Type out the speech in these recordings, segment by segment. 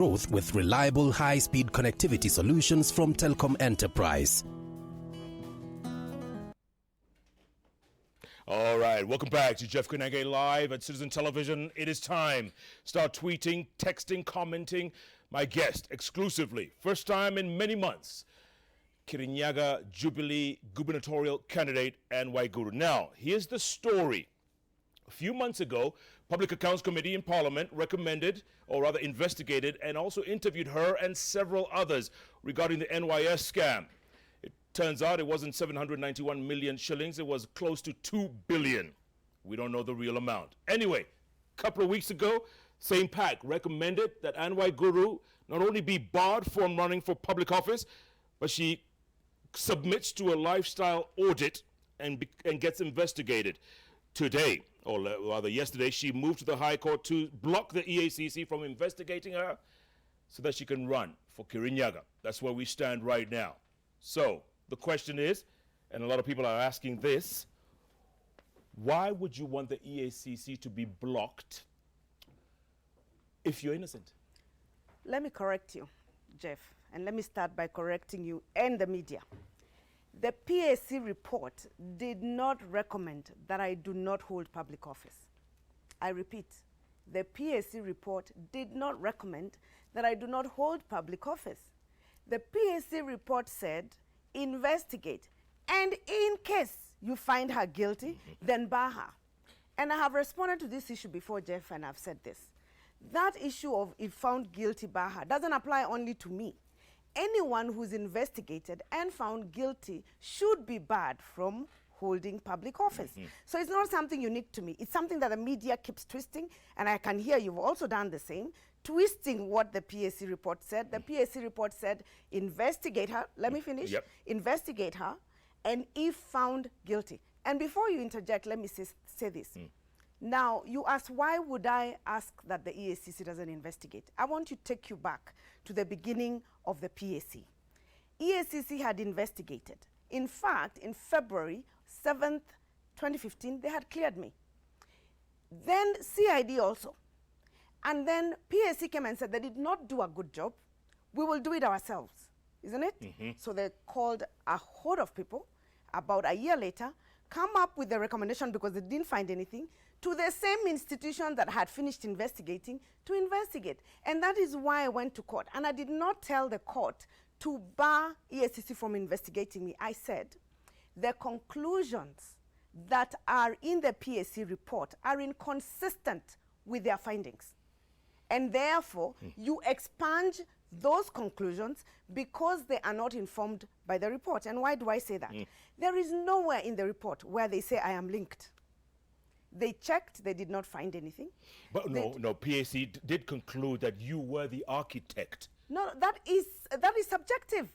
Growth with reliable high-speed connectivity solutions from Telkom Enterprise. All right, welcome back to Jeff Koinange Live at Citizen Television. It is time. Start tweeting, texting, commenting. My guest exclusively, first time in many months, Kirinyaga Jubilee gubernatorial candidate and Waiguru. Now, here's the story. A few months ago, Public Accounts Committee in Parliament recommended, or rather investigated, and also interviewed her and several others regarding the NYS scam. It turns out it wasn't 791 million shillings, it was close to 2 billion. We don't know the real amount. Anyway, a couple of weeks ago, same pack recommended that Anne Waiguru not only be barred from running for public office, but she submits to a lifestyle audit and gets investigated. Today, or rather yesterday, she moved to the High Court to block the EACC from investigating her so that she can run for Kirinyaga. That's where we stand right now. So the question is, and a lot of people are asking this, why would you want the EACC to be blocked if you're innocent? Let me correct you, Jeff, and let me start by correcting you and the media. The PAC report did not recommend that I do not hold public office. I repeat, the PAC report did not recommend that I do not hold public office. The PAC report said, investigate, and in case you find her guilty, then bar her. And I have responded to this issue before, Jeff, and I've said this. That issue of if found guilty, bar her, doesn't apply only to me. Anyone who's investigated and found guilty should be barred from holding public office. So it's not something unique to me. It's something that the media keeps twisting, and I can hear you've also done the same, twisting what the PAC report said. The PAC report said, investigate her. Let me finish. Yep. Investigate her, and if found guilty. And before you interject, let me say this. Now, you asked, why would I ask that the EACC doesn't investigate? I want to take you back to the beginning of the PAC. EACC had investigated. In fact, in February 7th, 2015, they had cleared me. Then CID also. And then PAC came and said they did not do a good job. We will do it ourselves, isn't it? So they called a horde of people about a year later, come up with the recommendation because they didn't find anything, to the same institution that had finished investigating to investigate. And that is why I went to court. And I did not tell the court to bar EACC from investigating me. I said the conclusions that are in the PAC report are inconsistent with their findings. And therefore, you expunge those conclusions because they are not informed by the report. And why do I say that? There is nowhere in the report where they say I am linked. They checked, they did not find anything. But no, PAC did conclude that you were the architect. No, that is subjective.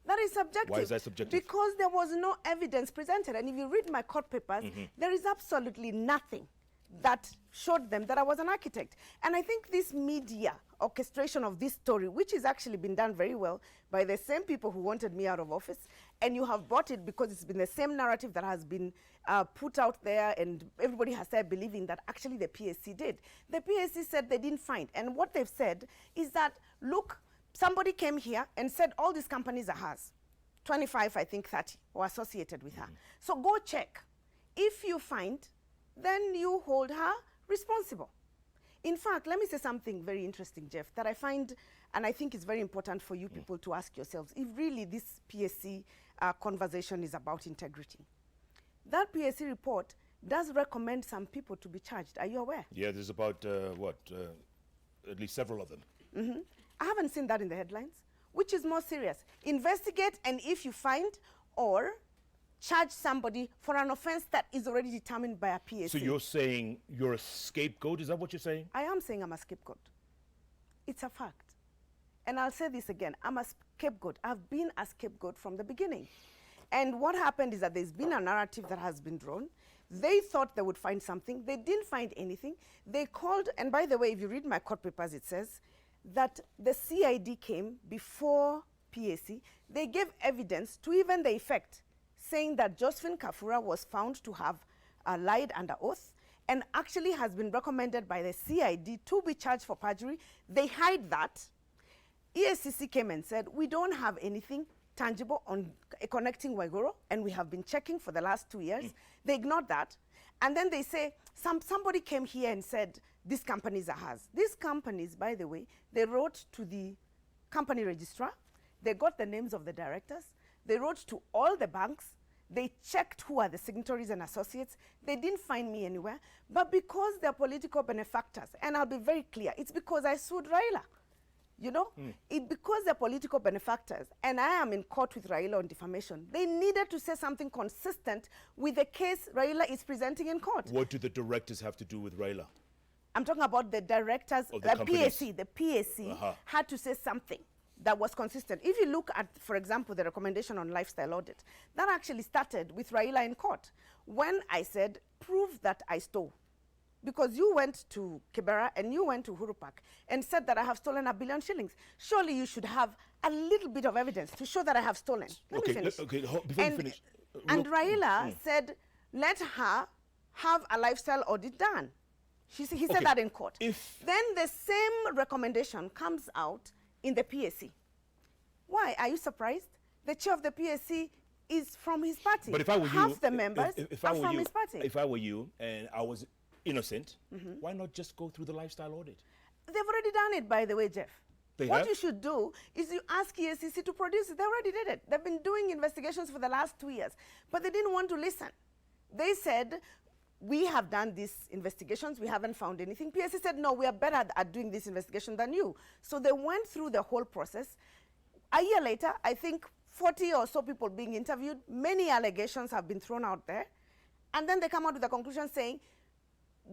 That is subjective. Why is that subjective? Because there was no evidence presented. And if you read my court papers, there is absolutely nothing that showed them that I was an architect. And I think this media orchestration of this story, which has actually been done very well by the same people who wanted me out of office, and you have bought it because it's been the same narrative that has been put out there, and everybody has started believing that actually the PAC did. The PAC said they didn't find. And what they've said is that, look, somebody came here and said all these companies are hers. 25, I think 30, were associated with her. So go check. If you find, then you hold her responsible. In fact, let me say something very interesting, Jeff, that I find, and I think it's very important for you people to ask yourselves, if really this PAC conversation is about integrity. That PAC report does recommend some people to be charged. Are you aware? Yeah, there's about, at least several of them. I haven't seen that in the headlines. Which is more serious? Investigate, and if you find, or charge somebody for an offense that is already determined by a PAC. So you're saying you're a scapegoat? Is that what you're saying? I am saying I'm a scapegoat. It's a fact. And I'll say this again. I'm a scapegoat. I've been a scapegoat from the beginning. And what happened is that there's been a narrative that has been drawn. They thought they would find something. They didn't find anything. They called, and by the way, if you read my court papers, it says that the CID came before PAC. They gave evidence to even the effect, saying that Josephine Kafura was found to have lied under oath and actually has been recommended by the CID to be charged for perjury. They hide that EACC came and said, we don't have anything tangible on connecting Waiguru, and we have been checking for the last 2 years. They ignored that. And then they say, somebody came here and said, these companies are ours. These companies, by the way, they wrote to the company registrar. They got the names of the directors. They wrote to all the banks. They checked who are the signatories and associates. They didn't find me anywhere. But because they're political benefactors, and I'll be very clear, it's because I sued Raila. You know, because they're political benefactors, and I am in court with Raila on defamation, they needed to say something consistent with the case Raila is presenting in court. What do the directors have to do with Raila? I'm talking about the directors, of the PAC. The PAC had to say something that was consistent. If you look at, for example, the recommendation on lifestyle audit, that actually started with Raila in court when I said, prove that I stole. Because you went to Kibera and you went to Uhuru Park and said that I have stolen $1 billion shillings. Surely you should have a little bit of evidence to show that I have stolen. Let me finish. Before you finish. And Raila said, let her have a lifestyle audit done. He said that in court. Then the same recommendation comes out in the PAC. Why? Are you surprised? The chair of the PAC is from his party. But if I were half you, the members are from his party. If I were you and I was innocent, why not just go through the lifestyle audit? They've already done it, by the way, Jeff. What you should do is you ask EACC to produce it. They already did it. They've been doing investigations for the last 2 years, but they didn't want to listen. They said, we have done these investigations. We haven't found anything. PAC said, no, we are better at doing this investigation than you. So they went through the whole process. A year later, I think 40 or so people being interviewed, many allegations have been thrown out there. And then they come out with a conclusion saying,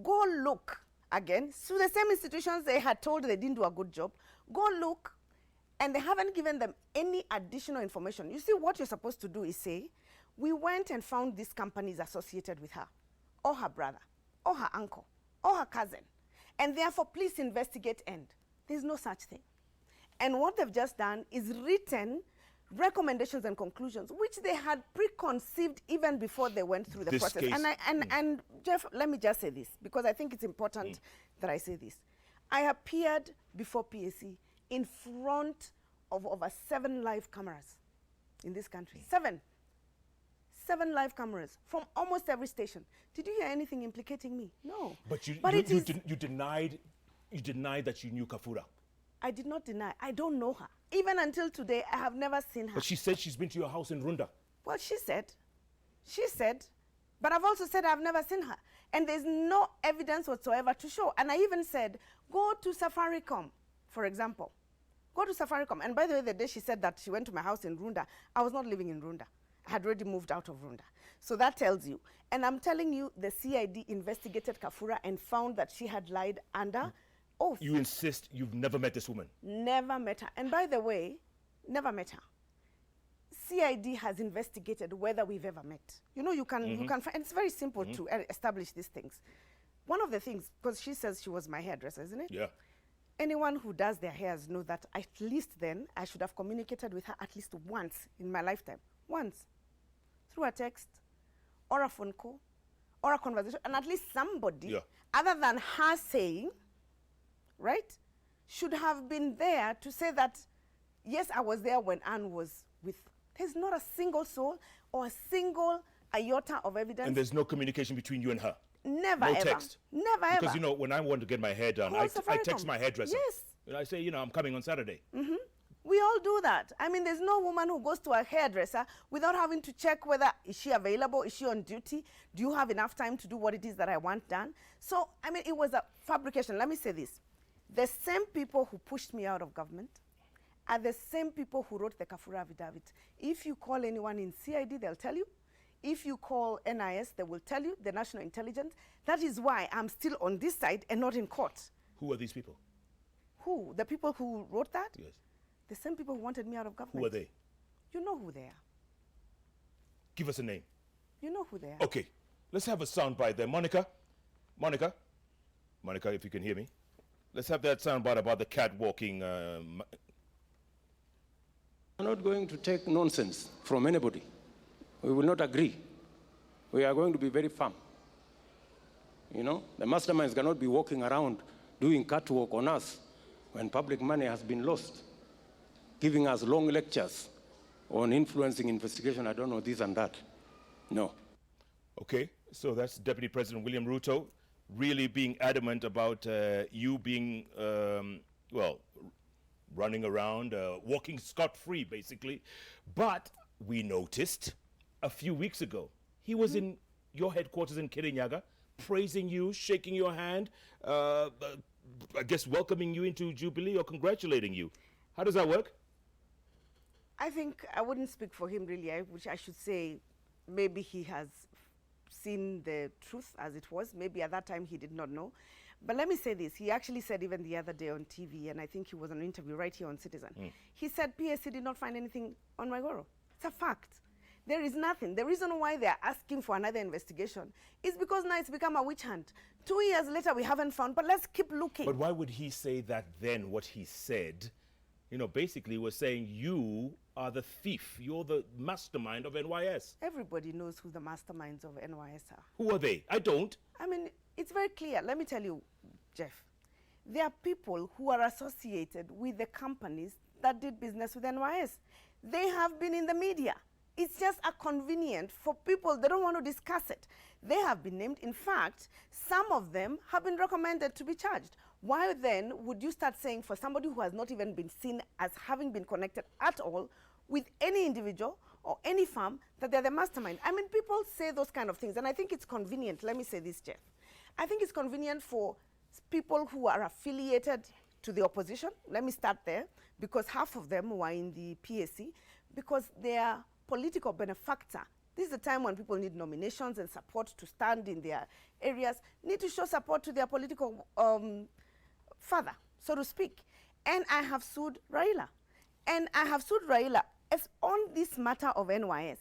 go look again. So the same institutions they had told they didn't do a good job, go look, and they haven't given them any additional information. You see, what you're supposed to do is say, we went and found these companies associated with her, or her brother, or her uncle, or her cousin, and therefore please investigate end. There's no such thing. And what they've just done is written recommendations and conclusions, which they had preconceived even before they went through the process. And Jeff, let me just say this, because I think it's important that I say this. I appeared before PAC in front of over 7 live cameras in this country. 7 live cameras from almost every station. Did you hear anything implicating me? No. But you denied that you knew Kafura. I did not deny. I don't know her. Even until today, I have never seen her. But she said she's been to your house in Runda. Well, she said. But I've also said I've never seen her. And there's no evidence whatsoever to show. And I even said, go to Safaricom, for example. Go to Safaricom. And by the way, the day she said that she went to my house in Runda, I was not living in Runda. I had already moved out of Runda. So that tells you. And I'm telling you, the CID investigated Kafura and found that she had lied under oath. You insist you've never met this woman? Never met her. And by the way, never met her. CID has investigated whether we've ever met. You know, you can find, and it's very simple to establish these things. One of the things, because she says she was my hairdresser, isn't it? Yeah. Anyone who does their hairs know that at least then I should have communicated with her at least once in my lifetime. Once. Through a text, or a phone call, or a conversation, and at least somebody, other than her saying, right, should have been there to say that, yes, I was there when Anne was with. There's not a single soul or a single iota of evidence. And there's no communication between you and her? Never, no ever. Text? Never, ever. Because, you know, when I want to get my hair done, I text my hairdresser. Yes. And I say, you know, I'm coming on Saturday. We all do that. I mean, there's no woman who goes to a hairdresser without having to check whether is she available, is she on duty, do you have enough time to do what it is that I want done? So, I mean, it was a fabrication. Let me say this. The same people who pushed me out of government are the same people who wrote the Kafura affidavit. If you call anyone in CID, they'll tell you. If you call NYS, they will tell you, the National Intelligence. That is why I'm still on this side and not in court. Who are these people? Who? The people who wrote that? Yes. The same people who wanted me out of government. Who are they? You know who they are. Give us a name. You know who they are. Okay. Let's have a soundbite there. Monica, if you can hear me. Let's have that soundbite about the cat walking. We're not going to take nonsense from anybody. We will not agree. We are going to be very firm. You know, the masterminds cannot be walking around doing catwalk on us when public money has been lost. giving us long lectures on influencing investigation, I don't know, this and that. No. Okay, so that's Deputy President William Ruto really being adamant about you being, well, running around, walking scot-free, basically. But we noticed a few weeks ago, he was in your headquarters in Kirinyaga, praising you, shaking your hand, I guess welcoming you into Jubilee or congratulating you. How does that work? I think I wouldn't speak for him really, which I should say maybe he has seen the truth as it was. Maybe at that time he did not know. But let me say this. He actually said even the other day on TV, and I think he was on an interview right here on Citizen. He said PSC did not find anything on Waiguru. It's a fact. There is nothing. The reason why they're asking for another investigation is because now it's become a witch hunt. 2 years later, we haven't found, but let's keep looking. But why would he say that then, what he said? You know, basically was saying you are the thief. You're the mastermind of NYS. Everybody knows who the masterminds of NYS are. Who are they? I don't. I mean, it's very clear. Let me tell you, Jeff. There are people who are associated with the companies that did business with NYS. They have been in the media. It's just a convenient for people. They don't want to discuss it. They have been named. In fact, some of them have been recommended to be charged. Why then would you start saying for somebody who has not even been seen as having been connected at all with any individual or any firm that they're the mastermind? I mean, people say those kind of things, and I think it's convenient. Let me say this, Jeff. I think it's convenient for people who are affiliated to the opposition. Let me start there, because half of them were in the PSC, because they are political benefactor. This is a time when people need nominations and support to stand in their areas, need to show support to their political father, so to speak. And I have sued Raila. And I have sued Raila as on this matter of NYS.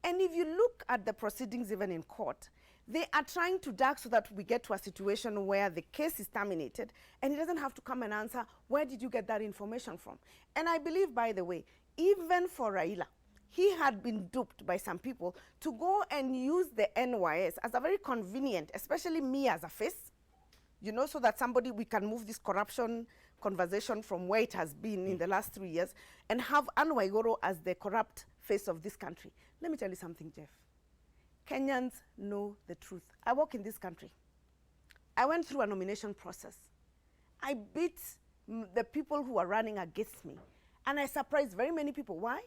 And if you look at the proceedings even in court, they are trying to duck so that we get to a situation where the case is terminated and he doesn't have to come and answer, where did you get that information from? And I believe, by the way, even for Raila, he had been duped by some people to go and use the NYS as a very convenient, especially me as a face, you know, so that somebody, we can move this corruption conversation from where it has been in the last 3 years and have Anne Waiguru as the corrupt face of this country. Let me tell you something, Jeff. Kenyans know the truth. I work in this country. I went through a nomination process. I beat the people who are running against me. And I surprised very many people. Why?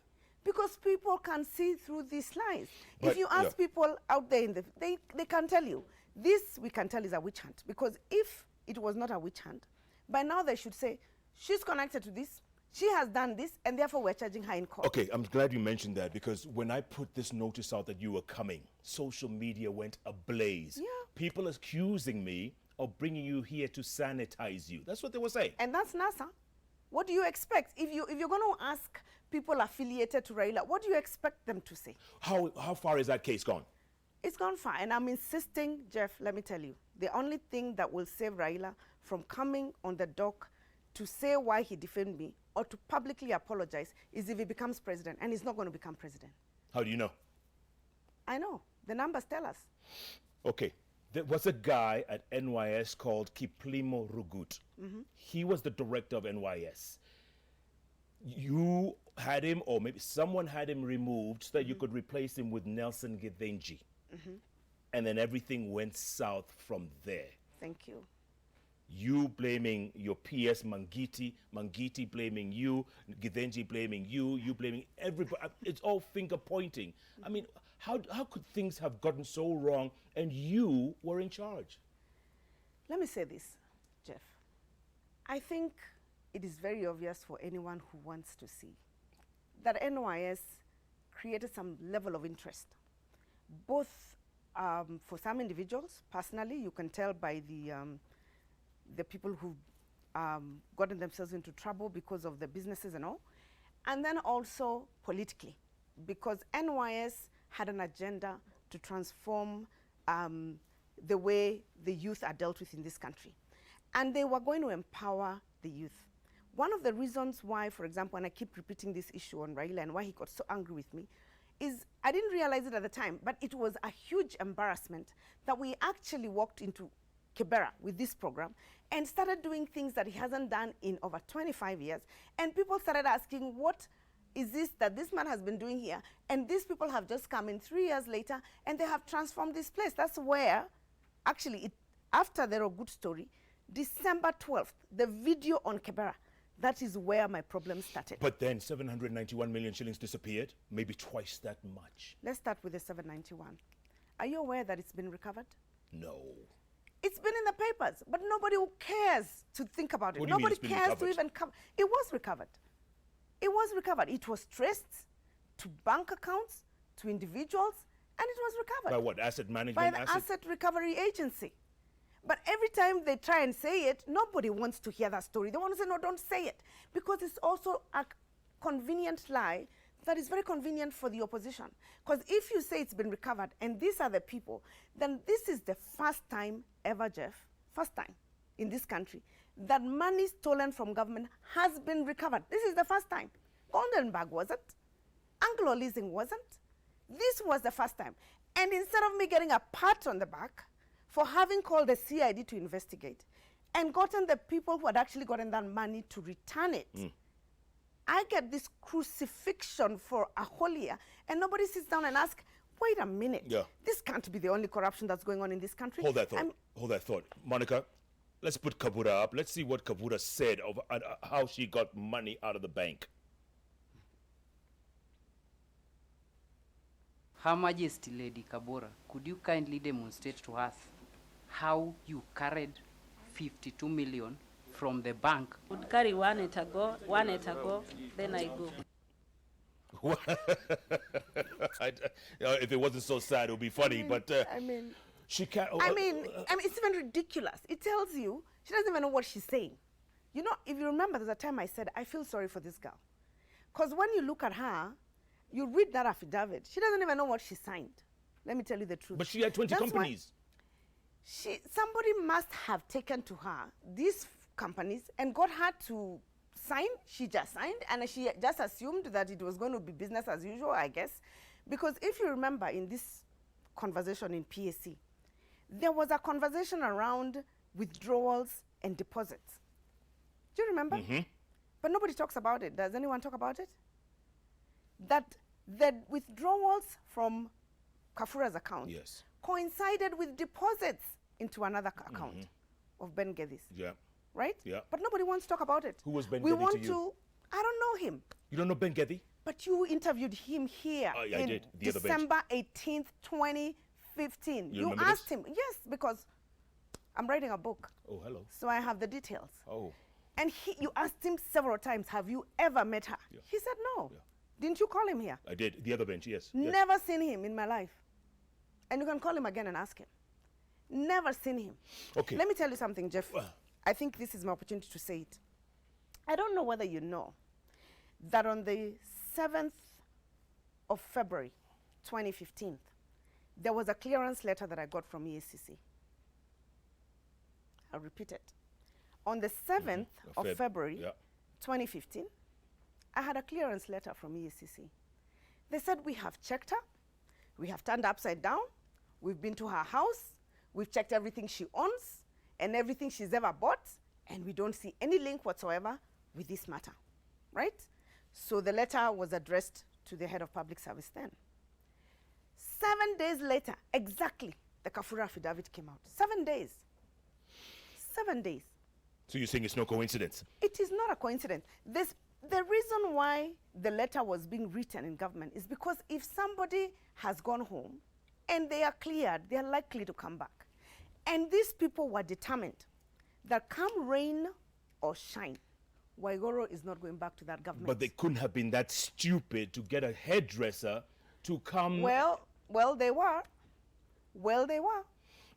Because people can see through these lies. But if you ask people out there, they can tell you. This, we can tell, is a witch hunt. Because if it was not a witch hunt, by now they should say, she's connected to this, she has done this, and therefore we're charging her in court. Okay, I'm glad you mentioned that, because when I put this notice out that you were coming, social media went ablaze. Yeah. People accusing me of bringing you here to sanitize you. That's what they were saying. And that's NASA. What do you expect? If you're going to ask people affiliated to Raila, what do you expect them to say? How far is that case gone? It's gone far, and I'm insisting, Jeff, let me tell you, the only thing that will save Raila from coming on the dock to say why he defamed me or to publicly apologize is if he becomes president, and he's not going to become president. How do you know? I know. The numbers tell us. Okay. There was a guy at NYS called Kiplimo Rugut. He was the director of NYS. You had him, or maybe someone had him removed so that you could replace him with Nelson Githinji. And then everything went south from there. Thank you. You blaming your PS Mangiti, Mangiti blaming you, Githinji blaming you, you blaming everybody. It's all finger pointing. I mean, how could things have gotten so wrong and you were in charge? Let me say this, Jeff. I think it is very obvious for anyone who wants to see that NYS created some level of interest, both for some individuals. Personally, you can tell by the people who've gotten themselves into trouble because of the businesses and all, and then also politically, because NYS had an agenda to transform the way the youth are dealt with in this country. And they were going to empower the youth. One of the reasons why, for example, and I keep repeating this issue on Raila and why he got so angry with me, is I didn't realize it at the time, but it was a huge embarrassment that we actually walked into Kibera with this program and started doing things that he hasn't done in over 25 years. And people started asking, what is this that this man has been doing here? And these people have just come in 3 years later and they have transformed this place. That's where, actually, after the good story, December 12th, the video on Kibera, that is where my problem started. But then 791 million shillings disappeared, maybe twice that much. Let's start with the 791. Are you aware that it's been recovered? No. It's been in the papers, but nobody cares to think about it. What do you mean Nobody it's been cares recovered? to even cover. It was recovered. It was recovered. It was traced to bank accounts, to individuals, and it was recovered. By what? Asset management? By the Asset Recovery Agency. But every time they try and say it, nobody wants to hear that story. They want to say, no, don't say it. Because it's also a convenient lie that is very convenient for the opposition. Because if you say it's been recovered and these are the people, then this is the first time ever, Jeff, first time in this country, that money stolen from government has been recovered. This is the first time. Goldenberg wasn't. Anglo-leasing wasn't. This was the first time. And instead of me getting a pat on the back for having called the CID to investigate and gotten the people who had actually gotten that money to return it, I get this crucifixion for a whole year, and nobody sits down and asks, wait a minute, this can't be the only corruption that's going on in this country. Hold that thought. Hold that thought. Monica, let's put Kabura up. Let's see what Kabura said of how she got money out of the bank. Her Majesty Lady Kabura, could you kindly demonstrate to us how you carried 52 million from the bank? Would carry one at a go, then I go. If it wasn't so sad, it would be funny. She can't. It's even ridiculous. It tells you she doesn't even know what she's saying. You know, if you remember, there's a time I said I feel sorry for this girl, because when you look at her, you read that affidavit. She doesn't even know what she signed. Let me tell you the truth. But she had 20 companies. Somebody must have taken to her these companies and got her to sign. She just signed, and she just assumed that it was going to be business as usual, I guess. Because if you remember in this conversation in PAC, there was a conversation around withdrawals and deposits. Do you remember? But nobody talks about it. Does anyone talk about it? That the withdrawals from Kafura's account coincided with deposits into another account of Ben Geddes. Right? But nobody wants to talk about it. Who was Ben Geddes to you? I don't know him. You don't know Ben Geddes? But you interviewed him here in December 18th, 2015. You asked him. Yes, because I'm writing a book. Oh, hello. So I have the details. Oh. And you asked him several times, have you ever met her? He said no. Didn't you call him here? I did. The other bench, yes. Never seen him in my life. And you can call him again and ask him. Never seen him. Okay. Let me tell you something, Jeff. I think this is my opportunity to say it. I don't know whether you know that on the 7th of February, 2015, there was a clearance letter that I got from EACC. I'll repeat it. On the 7th of February, 2015, I had a clearance letter from EACC. They said, we have checked her, we have turned upside down, we've been to her house, we've checked everything she owns and everything she's ever bought, and we don't see any link whatsoever with this matter, right? So the letter was addressed to the head of public service then. 7 days later, exactly, the Kafura affidavit came out. 7 days. 7 days. So you're saying it's no coincidence? It is not a coincidence. The reason why the letter was being written in government is because if somebody has gone home and they are cleared, they are likely to come back. And these people were determined that come rain or shine, Waiguru is not going back to that government. But they couldn't have been that stupid to get a hairdresser to come. Well, they were. Well, they were.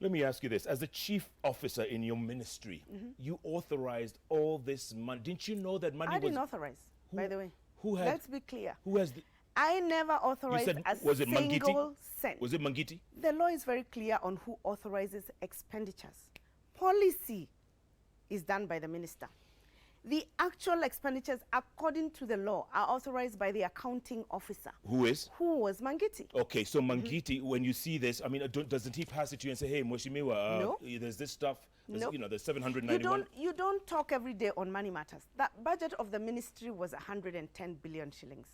Let me ask you this. As the chief officer in your ministry, you authorized all this money. Didn't you know that money was... I didn't authorize, by the way. Who had... Let's be clear. Who has... I never authorized a single cent. Was it Mangiti? The law is very clear on who authorizes expenditures. Policy is done by the minister. The actual expenditures, according to the law, are authorized by the accounting officer. Who is? Who was Mangiti. Okay, so Mangiti, when you see this, I mean, doesn't he pass it to you and say, hey, Mheshimiwa, No. there's this stuff, there's, Nope. you know, there's 791. You don't talk every day on money matters. That budget of the ministry was 110 billion shillings.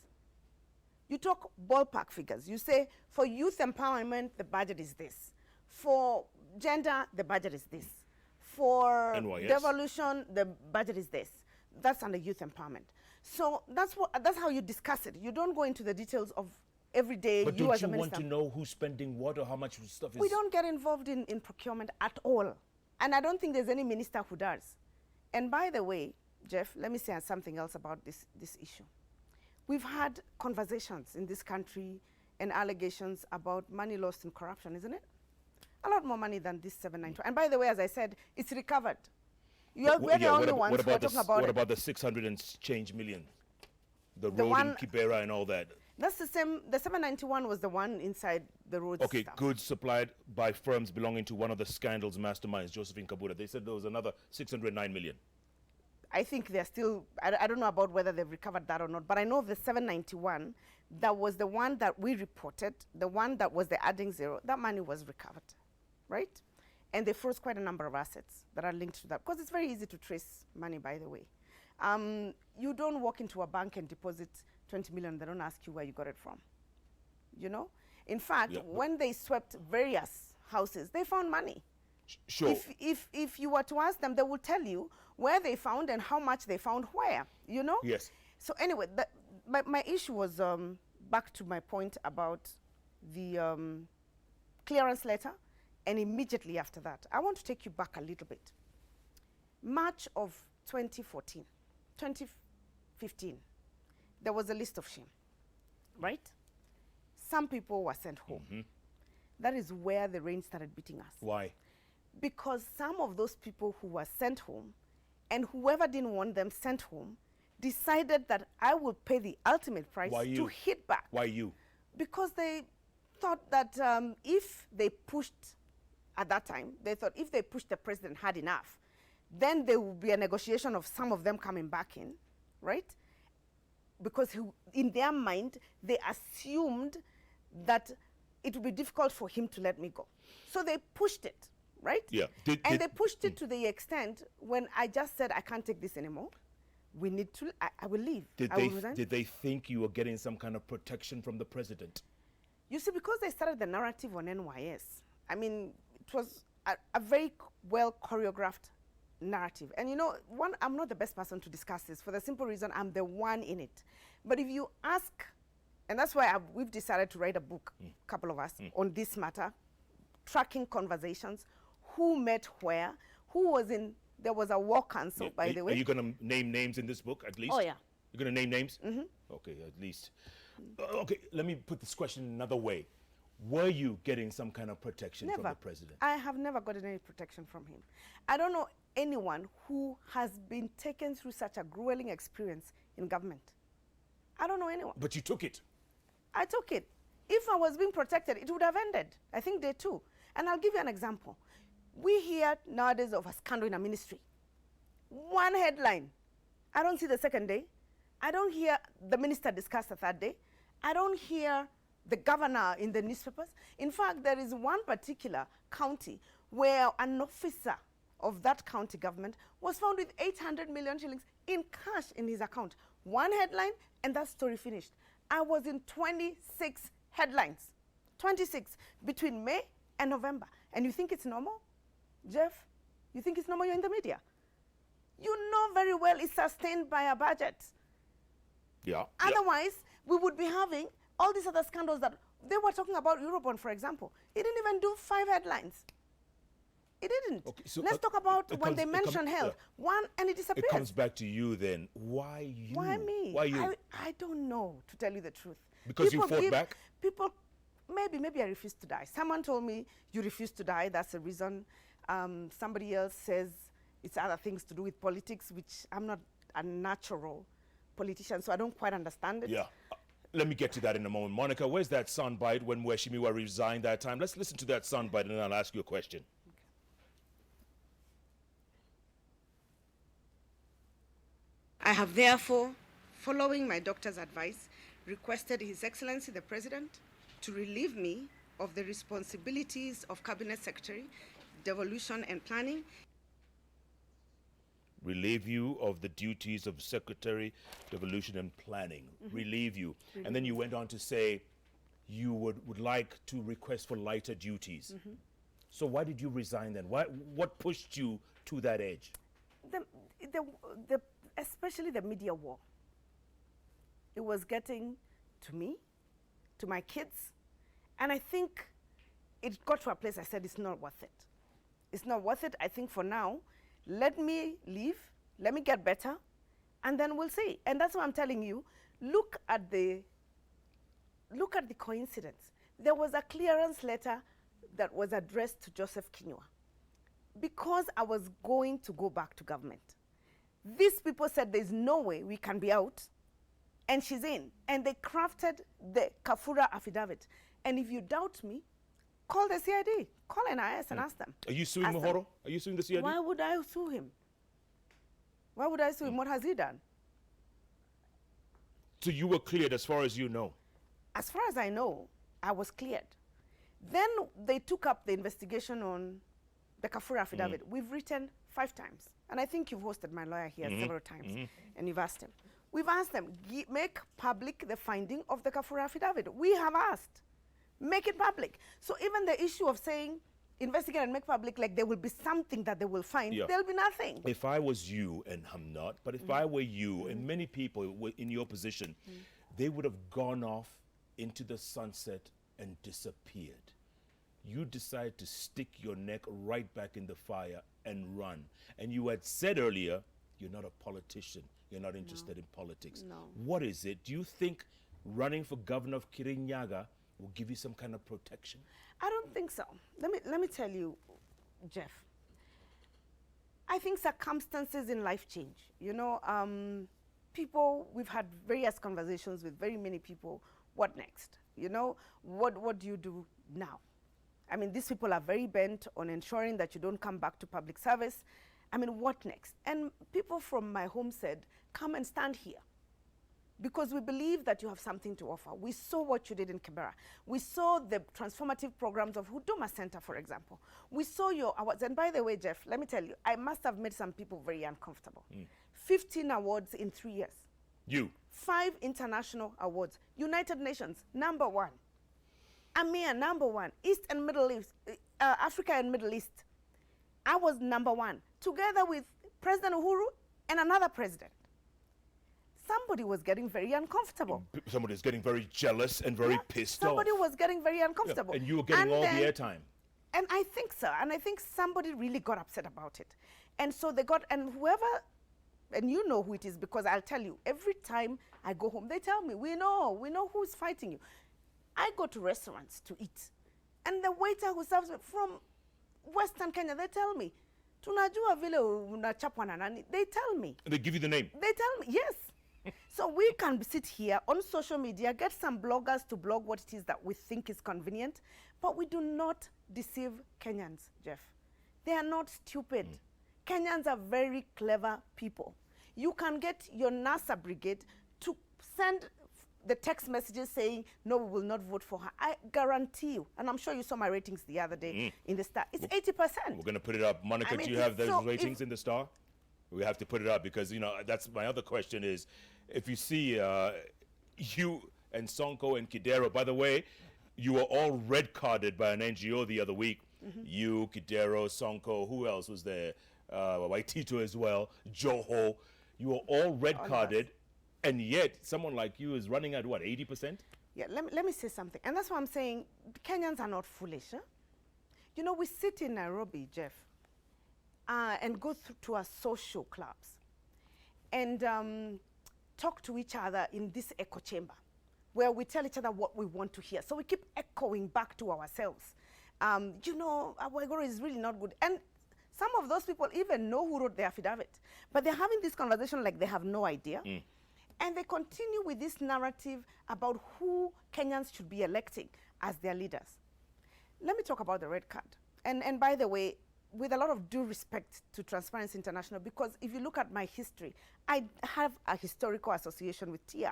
You talk ballpark figures. You say, for youth empowerment, the budget is this. For gender, the budget is this. For NYS. devolution, the budget is this. That's under youth empowerment. So that's how you discuss it. You don't go into the details of every day. But you don't as a you want minister. to know who's spending what or how much stuff is? We don't get involved in procurement at all. And I don't think there's any minister who does. And by the way, Jeff, let me say something else about this issue. We've had conversations in this country and allegations about money lost in corruption, isn't it? A lot more money than this 792. And by the way, as I said, it's recovered. We're the only ones who are talking about it. What about the 600 and change million? The road one- in Kibera and all that. That's the same. The 791 was the one inside the road Okay, stuff. goods supplied by firms belonging to one of the scandal's masterminds, Josephine Kabura. They said there was another 609 million. I think they're still, I don't know about whether they've recovered that or not, but I know of the 791, that was the one that we reported, the one that was the adding zero, that money was recovered, right? And they froze quite a number of assets that are linked to that, because it's very easy to trace money, by the way. You don't walk into a bank and deposit 20 million, they don't ask you where you got it from, you know? In fact, when they swept various houses, they found money. Sure. If you were to ask them, they will tell you where they found and how much they found where, you know? Yes. So anyway, my issue was back to my point about the clearance letter, and immediately after that, I want to take you back a little bit. March of 2014, 2015, there was a list of shame, right? Some people were sent home. That is where the rain started beating us. Why? Because some of those people who were sent home and whoever didn't want them sent home decided that I will pay the ultimate price Why to you? hit back. Why you? Because they thought that if they pushed, at that time, they thought if they pushed the president hard enough, then there would be a negotiation of some of them coming back in, right? Because in their mind, they assumed that it would be difficult for him to let me go. So they pushed it, right? Yeah. They pushed it to the extent when I just said, I can't take this anymore. We need to, I will leave. I will resign. Did they think you were getting some kind of protection from the president? You see, because they started the narrative on NYS, I mean, it was a very well choreographed narrative. And you know, I'm not the best person to discuss this for the simple reason I'm the one in it. But if you ask, and that's why we've decided to write a book, a couple of us, on this matter, tracking conversations, who met where, who was in, there was a war council, by the way. Are you going to name names in this book, at least? Oh, yeah. You're going to name names? Okay, at least. Okay, let me put this question another way. Were you getting some kind of protection from the president? I have never gotten any protection from him. I don't know anyone who has been taken through such a grueling experience in government. I don't know anyone. But you took it. I took it. If I was being protected, it would have ended. I think they too. And I'll give you an example. We hear nowadays of a scandal in a ministry. One headline. I don't see the second day. I don't hear the minister discuss the third day. I don't hear the governor in the newspapers. In fact, there is one particular county where an officer of that county government was found with 800 million shillings in cash in his account. One headline, and that story finished. I was in 26 headlines, 26, between May and November. And you think it's normal? Jeff, you think it's normal you're in the media? You know very well it's sustained by a budget. Yeah. Otherwise, we would be having all these other scandals that they were talking about. Eurobond, for example. It didn't even do 5 headlines. It didn't. Okay, so let's talk about when they mention health. One, and it disappears. It comes back to you then. Why you? Why me? Why you? I don't know, to tell you the truth. Because you fought back? People, maybe I refused to die. Someone told me, you refused to die, that's the reason. Somebody else says it's other things to do with politics, which I'm not a natural politician, so I don't quite understand it. Yeah. Let me get to that in a moment. Monica, where's that soundbite when Mheshimiwa resigned that time? Let's listen to that soundbite and then I'll ask you a question. I have therefore, following my doctor's advice, requested His Excellency the President to relieve me of the responsibilities of Cabinet Secretary, Devolution and Planning. Relieve you of the duties of Secretary, Devolution and Planning. Relieve you. And then you went on to say you would like to request for lighter duties. So why did you resign then? What pushed you to that edge? Especially the media war. It was getting to me, to my kids, and I think it got to a place I said it's not worth it. It's not worth it. I think for now, let me leave, let me get better, and then we'll see. And that's why I'm telling you, look at the coincidence. There was a clearance letter that was addressed to Joseph Kinyua because I was going to go back to government. These people said there's no way we can be out, and she's in. And they crafted the Kafura affidavit. And if you doubt me, call the CID, call NYS and ask them. Are you suing Mohoro? Are you suing the CID? Why would I sue him? Why would I sue him? What has he done? So you were cleared as far as you know? As far as I know, I was cleared. Then they took up the investigation on the Kafura affidavit. We've written 5 times. And I think you've hosted my lawyer here several times. And you've asked him. We've asked them, make public the finding of the Kafura affidavit. We have asked. Make it public. So even the issue of saying, investigate and make public, like there will be something that they will find, there'll be nothing. If I was you, and I'm not, but if I were you, and many people were in your position, they would have gone off into the sunset and disappeared. You decided to stick your neck right back in the fire and run. And you had said earlier, you're not a politician. You're not interested in politics. No. What is it? Do you think running for governor of Kirinyaga will give you some kind of protection? I don't think so. Let me tell you, Jeff. I think circumstances in life change. You know, people, we've had various conversations with very many people. What next? You know, what do you do now? I mean, these people are very bent on ensuring that you don't come back to public service. I mean, what next? And people from my home said, come and stand here, because we believe that you have something to offer. We saw what you did in Kibera. We saw the transformative programs of Huduma Center, for example. We saw your awards. And by the way, Jeff, let me tell you, I must have made some people very uncomfortable. 15 awards in 3 years. You? 5 international awards. United Nations, #1. AMIA, #1. East and Middle East, Africa and Middle East. I was #1, together with President Uhuru and another president. Somebody was getting very uncomfortable. Somebody was getting very jealous and very pissed off. Somebody was getting very uncomfortable. And you were getting all the airtime. And I think so. And I think somebody really got upset about it. And so they got, and whoever, and you know who it is, because I'll tell you, every time I go home, they tell me, we know who's fighting you. I go to restaurants to eat. And the waiter who serves me from Western Kenya, they tell me, tunajua vile unachapwa na nani. They tell me. And they give you the name? They tell me, yes. So we can sit here on social media, get some bloggers to blog what it is that we think is convenient, but we do not deceive Kenyans, Jeff. They are not stupid. Kenyans are very clever people. You can get your NASA brigade to send the text messages saying, no, we will not vote for her. I guarantee you, and I'm sure you saw my ratings the other day in the Star, it's 80%. We're going to put it up. Monica, do you have those ratings in the Star? We have to put it up because, you know, that's my other question is, if you see you and Sonko and Kidero, by the way, you were all red carded by an NGO the other week. You, Kidero, Sonko, who else was there? Waitito as well, Joho. You were all red carded. And yet, someone like you is running at what, 80%? Yeah, let me say something. And that's why I'm saying Kenyans are not foolish. Huh? You know, we sit in Nairobi, Jeff, and go to our social clubs and talk to each other in this echo chamber where we tell each other what we want to hear. So we keep echoing back to ourselves. You know, Waiguru is really not good. And some of those people even know who wrote the affidavit. But they're having this conversation like they have no idea. And they continue with this narrative about who Kenyans should be electing as their leaders. Let me talk about the red card. And by the way, with a lot of due respect to Transparency International, because if you look at my history, I have a historical association with TI.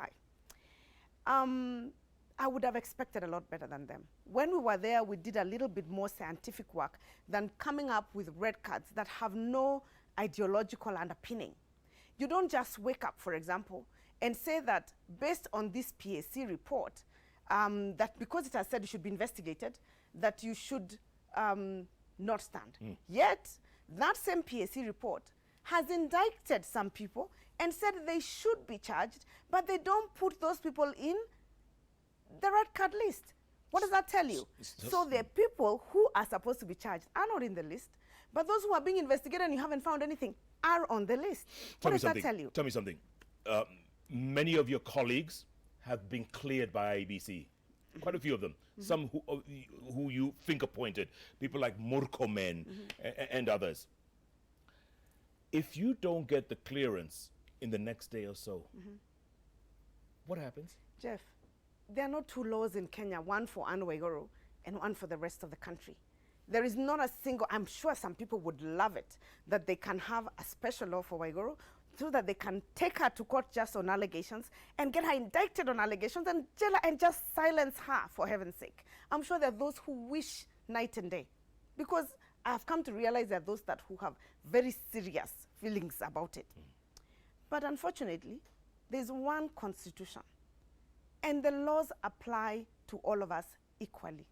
I would have expected a lot better than them. When we were there, we did a little bit more scientific work than coming up with red cards that have no ideological underpinning. You don't just wake up, for example, and say that based on this PAC report, that because it has said it should be investigated, that you should not stand. Yet, that same PAC report has indicted some people and said they should be charged, but they don't put those people in the red card list. What does that tell you? So the people who are supposed to be charged are not in the list, but those who are being investigated and you haven't found anything are on the list. What does that tell you? Tell me something. Many of your colleagues have been cleared by IEBC. Quite a few of them. Some who you finger pointed. People like Murkomen and others. If you don't get the clearance in the next day or so, what happens? Jeff, there are not two laws in Kenya, one for Waiguru and one for the rest of the country. There is not a single, I'm sure some people would love it, that they can have a special law for Waiguru so that they can take her to court just on allegations and get her indicted on allegations and jail her and just silence her, for heaven's sake. I'm sure there are those who wish night and day, because I've come to realize there are those who have very serious feelings about it. But unfortunately, there's one constitution, and the laws apply to all of us equally.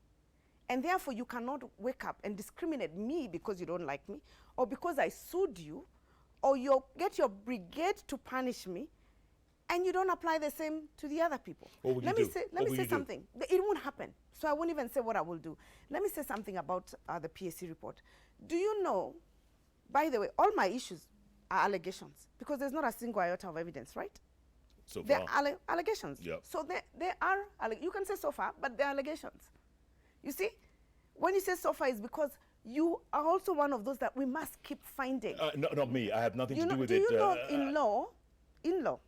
And therefore, you cannot wake up and discriminate me because you don't like me, or because I sued you, or you get your brigade to punish me, and you don't apply the same to the other people. Let me say something. It won't happen. So I won't even say what I will do. Let me say something about the PAC report. Do you know, by the way, all my issues are allegations, because there's not a single iota of evidence, right? So they're allegations. Yep. So they are, you can say so far, but they're allegations. You see, when you say so far, it's because you are also one of those that we must keep finding. No, not me. I have nothing to do with it. Do you know in law,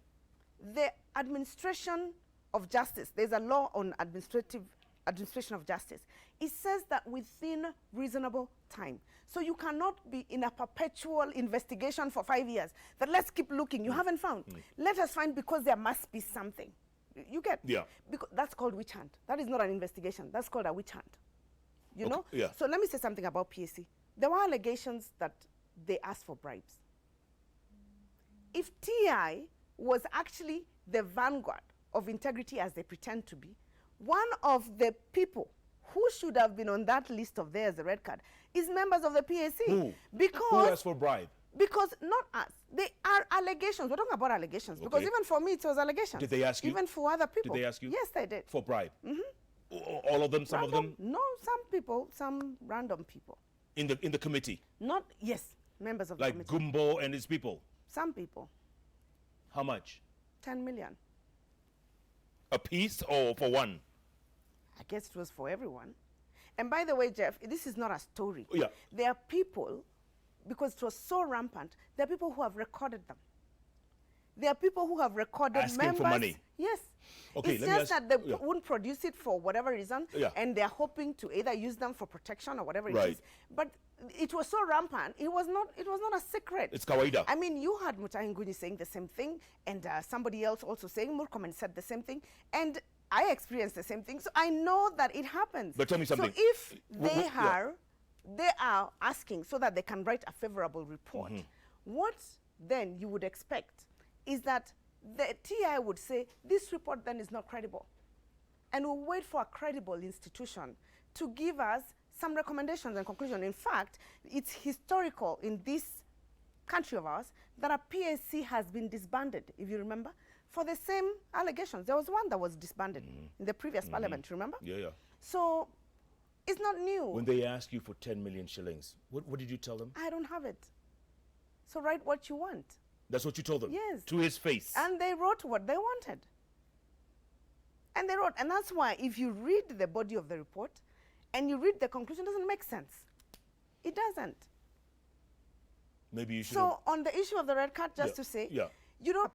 the administration of justice, there's a law on administration of justice. It says that within reasonable time. So you cannot be in a perpetual investigation for 5 years. That let's keep looking. You haven't found. Let us find, because there must be something. You get? Yeah. Because that's called witch hunt. That is not an investigation. That's called a witch hunt. You know? Yeah. So let me say something about PAC. There were allegations that they asked for bribes. If TI was actually the vanguard of integrity as they pretend to be, one of the people who should have been on that list of theirs, the red card, is members of the PAC. Who? Because Who asked for bribe? Because not us. They are allegations. We're talking about allegations. Because even for me, it was allegations. Did they ask you? Even for other people. Did they ask you? Yes, they did. For bribe? All of them, some of them? No, some people, some random people. In the committee? Not, yes, members of the committee. Like Gumbo and his people? Some people. How much? 10 million. A piece or for one? I guess it was for everyone. And by the way, Jeff, this is not a story. Yeah. There are people, because it was so rampant, there are people who have recorded them. There are people who have recorded Asking members. for money? Yes. Okay, it's let me just ask, that they wouldn't produce it for whatever reason, and they're hoping to either use them for protection or whatever it is. But it was so rampant, it was not a secret. It's kawaida. I mean, you heard Mutahinguni saying the same thing, and somebody else also saying, Murkomen said the same thing, and I experienced the same thing, so I know that it happens. But tell me something. So if they are asking so that they can write a favorable report, what then you would expect is that the TI would say, this report then is not credible. And we'll wait for a credible institution to give us some recommendations and conclusions. In fact, it's historical in this country of ours that a PAC has been disbanded, if you remember, for the same allegations. There was one that was disbanded in the previous parliament, remember? Yeah. So it's not new. When they asked you for 10 million shillings, what did you tell them? I don't have it. So write what you want. That's what you told them? Yes. To his face? And they wrote what they wanted. And they wrote, and that's why if you read the body of the report and you read the conclusion, it doesn't make sense. It doesn't. Maybe you should. So on the issue of the red card, just to say, you don't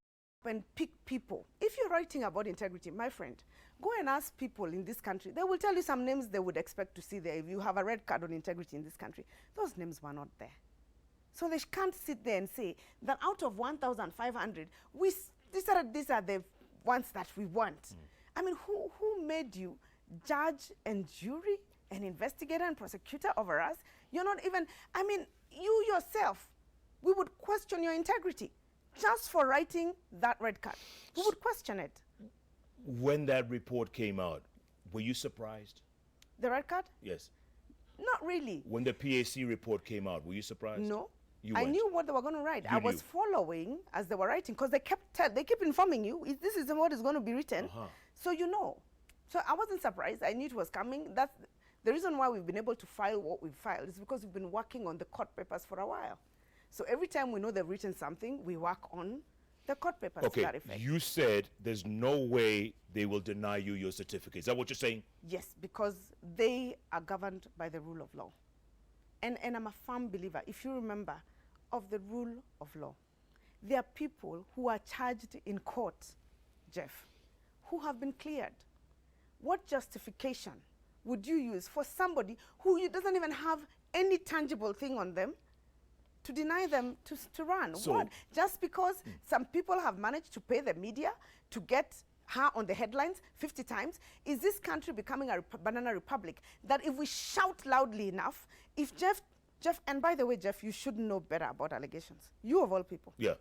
and pick people. If you're writing about integrity, my friend, go and ask people in this country. They will tell you some names they would expect to see there if you have a red card on integrity in this country. Those names were not there. So they can't sit there and say that out of 1,500, these are the ones that we want. I mean, who made you judge and jury and investigator and prosecutor over us? You're not even, I mean, you yourself, we would question your integrity just for writing that red card. We would question it. When that report came out, were you surprised? The red card? Yes. Not really. When the PAC report came out, were you surprised? No. You I weren't. knew what they were going to write. You I was knew. following as they were writing because they keep informing you, this is what is going to be written. So you know. So I wasn't surprised. I knew it was coming. That's the reason why we've been able to file what we've filed is because we've been working on the court papers for a while. So every time we know they've written something, we work on the court papers to Okay, that effect. you said there's no way they will deny you your certificate. Is that what you're saying? Yes, because they are governed by the rule of law. And I'm a firm believer, if you remember, of the rule of law. There are people who are charged in court, Jeff, who have been cleared. What justification would you use for somebody who doesn't even have any tangible thing on them to deny them to run? So, what? Just because some people have managed to pay the media to get her on the headlines 50 times, is this country becoming a banana republic that if we shout loudly enough, if Jeff, and by the way, Jeff, you should know better about allegations. You of all people. Yeah.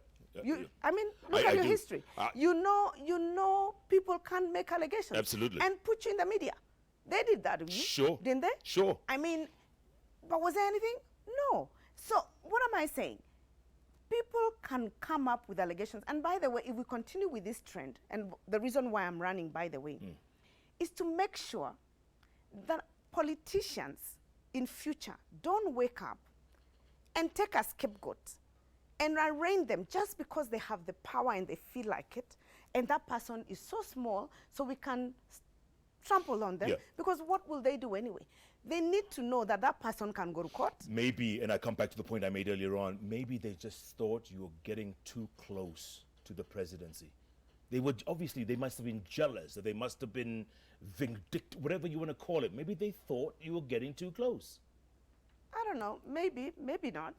I mean, look at your do. history. You know people can't make allegations. Absolutely. And put you in the media. They did that with you. Sure. Didn't they? Sure. I mean, but was there anything? No. So what am I saying? People can come up with allegations. And by the way, if we continue with this trend, and the reason why I'm running, by the way, is to make sure that politicians in future don't wake up and take a scapegoat and arraign them just because they have the power and they feel like it, and that person is so small, so we can trample on them. Yeah. Because what will they do anyway? They need to know that that person can go to court. Maybe, and I come back to the point I made earlier on, maybe they just thought you were getting too close to the presidency. They would, obviously, they must have been jealous, or they must have been vindictive, whatever you want to call it. Maybe they thought you were getting too close. I don't know, maybe not.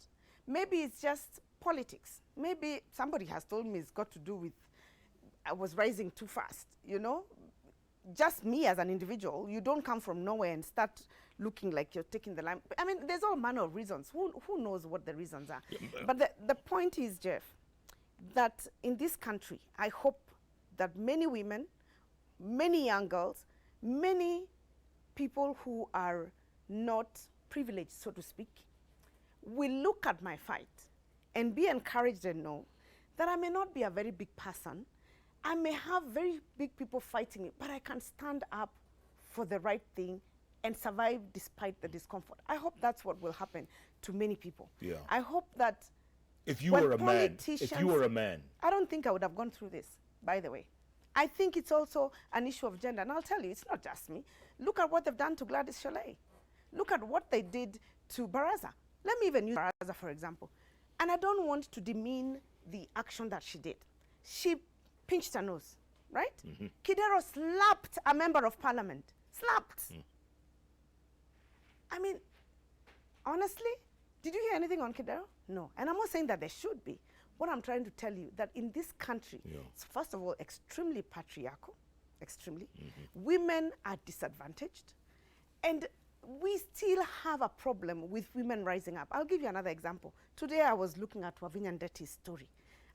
Maybe it's just politics. Maybe somebody has told me it's got to do with I was rising too fast, you know? Just me as an individual, you don't come from nowhere and start looking like you're taking the line. I mean, there's all manner of reasons. Who knows what the reasons are? Yeah, but the point is, Jeff, that in this country, I hope that many women, many young girls, many people who are not privileged, so to speak, will look at my fight and be encouraged and know that I may not be a very big person. I may have very big people fighting me, but I can stand up for the right thing and survive despite the discomfort. I hope that's what will happen to many people. Yeah. I hope that if you were a man, I don't think I would have gone through this, by the way. I think it's also an issue of gender. And I'll tell you, it's not just me. Look at what they've done to Gladys Chalet. Look at what they did to Baraza. Let me even use Baraza, for example. And I don't want to demean the action that she did. She pinched her nose, right? Kidero slapped a member of parliament. Slapped. I mean, honestly, did you hear anything on Kidero? No. And I'm not saying that there should be. What I'm trying to tell you, that in this country, it's first of all extremely patriarchal, extremely. Women are disadvantaged. And we still have a problem with women rising up. I'll give you another example. Today I was looking at Wavinya Ndeti's story.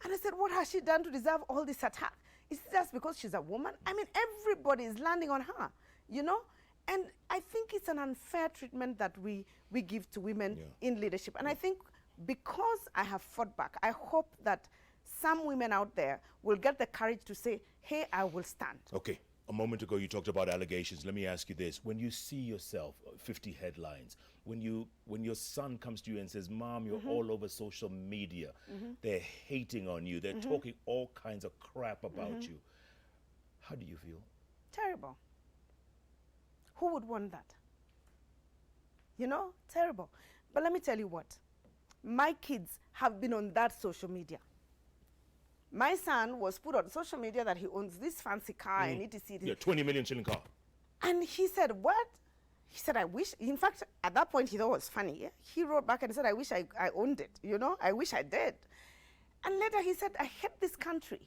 And I said, what has she done to deserve all this attack? Is it just because she's a woman? I mean, everybody is landing on her, you know? And I think it's an unfair treatment that we give to women in leadership. And I think because I have fought back, I hope that some women out there will get the courage to say, hey, I will stand. Okay. A moment ago, you talked about allegations. Let me ask you this. When you see yourself, 50 headlines, when your son comes to you and says, Mom, you're all over social media, they're hating on you, they're talking all kinds of crap about you, how do you feel? Terrible. Who would want that? You know, terrible. But let me tell you what. My kids have been on that social media. My son was put on social media that he owns this fancy car and etc. Yeah, 20 million shilling car. And he said, what? He said, I wish. In fact, at that point, he thought it was funny. Yeah? He wrote back and said, I wish I owned it. You know, I wish I did. And later he said, I hate this country.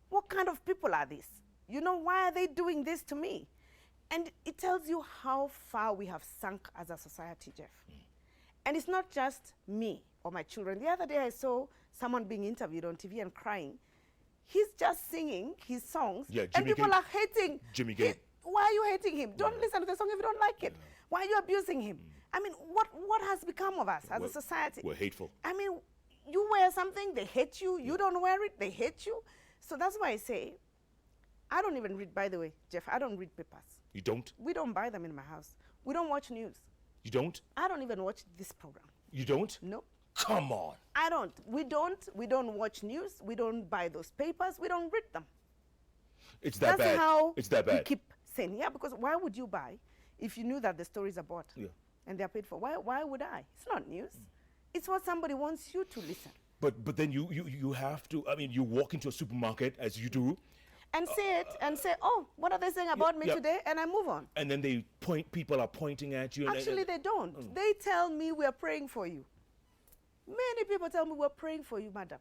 What kind of people are these? You know, why are they doing this to me? And it tells you how far we have sunk as a society, Jeff. And it's not just me or my children. The other day I saw someone being interviewed on TV and crying. He's just singing his songs, Yeah, and Jimmy people are hating Jimmy Gay. Why are you hating him? Don't listen to the song if you don't like it. Why are you abusing him? I mean, what has become of us as a society? We're hateful. I mean, you wear something, they hate you. You don't wear it, they hate you. So that's why I say, I don't even read, by the way, Jeff, I don't read papers. You don't? We don't buy them in my house. We don't watch news. You don't? I don't even watch this program. You don't? No. Come on. I don't. We don't watch news. We don't buy those papers. We don't read them. It's that That's bad. how It's that we bad. keep saying, yeah, because why would you buy if you knew that the stories are bought and they're paid for? Why would I? It's not news. It's what somebody wants you to listen. But then you have to, I mean, you walk into a supermarket as you do. And say it and say, oh, what are they saying about me today? And I move on. And then people are pointing at you. Actually, they don't. They tell me we're praying for you. Many people tell me we're praying for you, madam.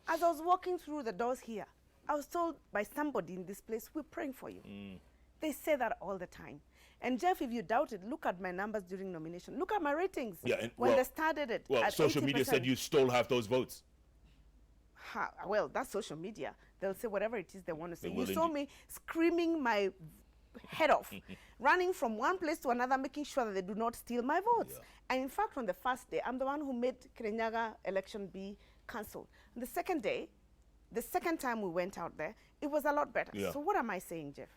As I was walking through the doors here, I was told by somebody in this place, we're praying for you. They say that all the time. And Jeff, if you doubt it, look at my numbers during nomination. Look at my ratings. Yeah, and when they started it. Well, at social media 80%. said you stole half those votes. Well, that's social media. They'll say whatever it is they want to say. They will You saw me screaming my head off, running from one place to another, making sure that they do not steal my votes. Yeah. And in fact, on the first day, I'm the one who made Kirinyaga election be cancelled. The second day, the second time we went out there, it was a lot better. Yeah. So what am I saying, Jeff?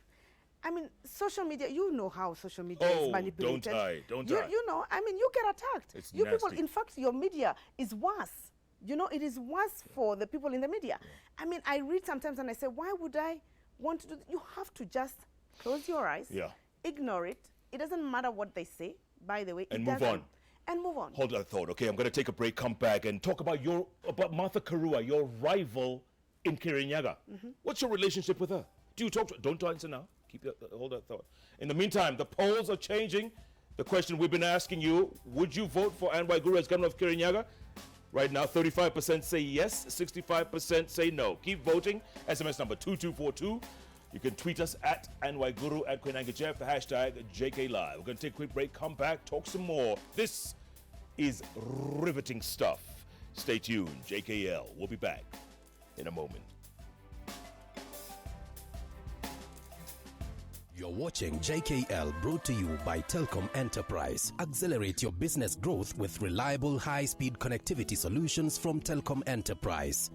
I mean, social media, you know how social media is manipulated. Don't I? You know, I mean, you get attacked. It's you nasty. people, in fact, your media is worse. You know, it is worse for the people in the media. I mean, I read sometimes and I say, why would I want to do that? You have to just close your eyes, ignore it. It doesn't matter what they say, by the way. And it move doesn't. on. And move on. Hold that thought. Okay, I'm going to take a break, come back, and talk about Martha Karua, your rival in Kirinyaga. What's your relationship with her? Do you talk to her? Don't answer now. Hold that thought. In the meantime, the polls are changing. The question we've been asking you, would you vote for Anne Waiguru as governor of Kirinyaga? Right now, 35% say yes, 65% say no. Keep voting. SMS number 2242. You can tweet us at Waiguru, at Koinange Jeff, the hashtag JKLive. We're going to take a quick break, come back, talk some more. This is riveting stuff. Stay tuned. JKL. We'll be back in a moment. You're watching JKL, brought to you by Telkom Enterprise. Accelerate your business growth with reliable high-speed connectivity solutions from Telkom Enterprise.